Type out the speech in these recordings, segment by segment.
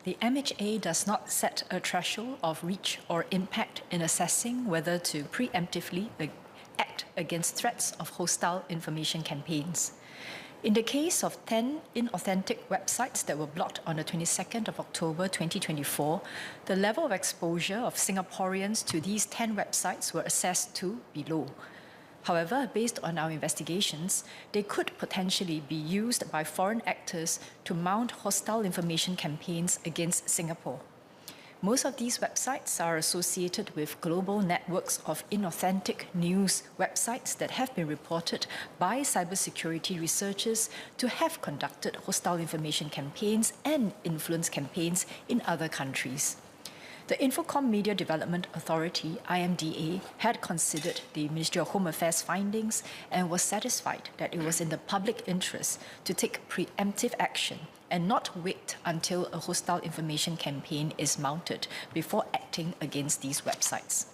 The MHA does not set a threshold of reach or impact in assessing whether to preemptively act against threats of hostile information campaigns. In the case of 10 inauthentic websites that were blocked on the 22nd of October 2024, the level of exposure of Singaporeans to these 10 websites were assessed to be low. However, based on our investigations, they could potentially be used by foreign actors to mount hostile information campaigns against Singapore. Most of these websites are associated with global networks of inauthentic news websites that have been reported by cybersecurity researchers to have conducted hostile information campaigns and influence campaigns in other countries. The Infocomm Media Development Authority, IMDA, had considered the Ministry of Home Affairs findings and was satisfied that it was in the public interest to take preemptive action and not wait until a hostile information campaign is mounted before acting against these websites.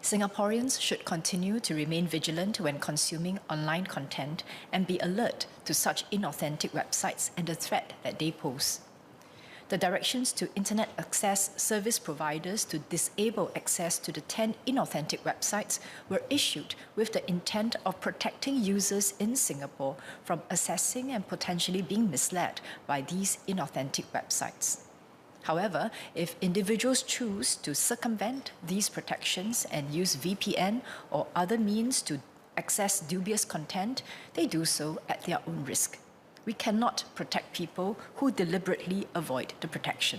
Singaporeans should continue to remain vigilant when consuming online content and be alert to such inauthentic websites and the threat that they pose. The directions to Internet access service providers to disable access to the 10 inauthentic websites were issued with the intent of protecting users in Singapore from accessing and potentially being misled by these inauthentic websites. However, if individuals choose to circumvent these protections and use VPN or other means to access dubious content, they do so at their own risk. We cannot protect people who deliberately avoid the protection.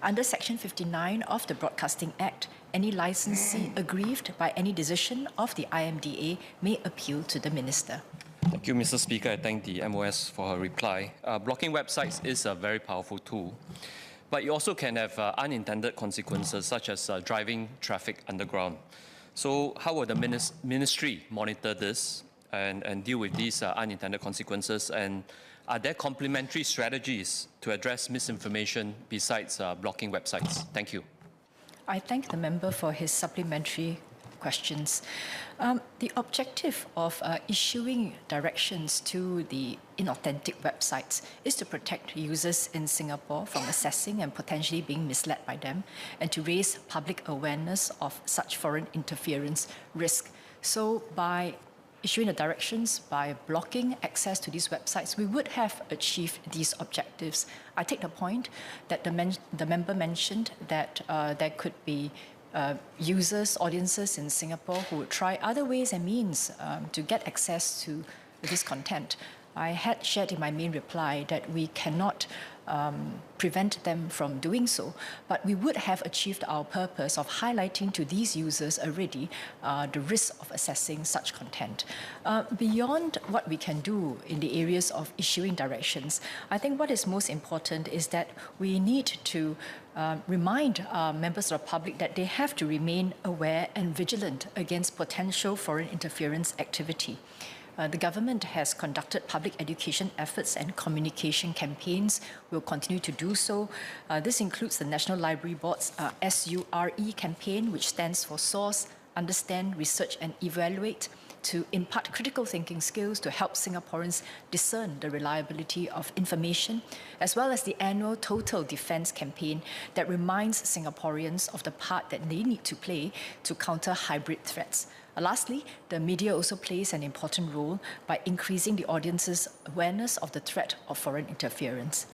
Under Section 59 of the Broadcasting Act, any licensee aggrieved by any decision of the IMDA may appeal to the Minister. Thank you, Mr. Speaker. I thank the MOS for her reply. Blocking websites is a very powerful tool, but it also can have unintended consequences, such as driving traffic underground. So how will the Ministry monitor this and deal with these unintended consequences? And are there complementary strategies to address misinformation besides blocking websites? Thank you. I thank the member for his supplementary questions. The objective of issuing directions to the inauthentic websites is to protect users in Singapore from accessing and potentially being misled by them, and to raise public awareness of such foreign interference risk. So by issuing the directions, by blocking access to these websites, we would have achieved these objectives. I take the point that the member mentioned that there could be users, audiences in Singapore who would try other ways and means to get access to this content. I had shared in my main reply that we cannot prevent them from doing so, but we would have achieved our purpose of highlighting to these users already the risk of accessing such content. Beyond what we can do in the areas of issuing directions, I think what is most important is that we need to remind members of the public that they have to remain aware and vigilant against potential foreign interference activity. The government has conducted public education efforts and communication campaigns. We'll continue to do so. This includes the National Library Board's SURE campaign, which stands for Source, Understand, Research and Evaluate, to impart critical thinking skills to help Singaporeans discern the reliability of information, as well as the annual Total Defence campaign that reminds Singaporeans of the part that they need to play to counter hybrid threats. Lastly, the media also plays an important role by increasing the audience's awareness of the threat of foreign interference.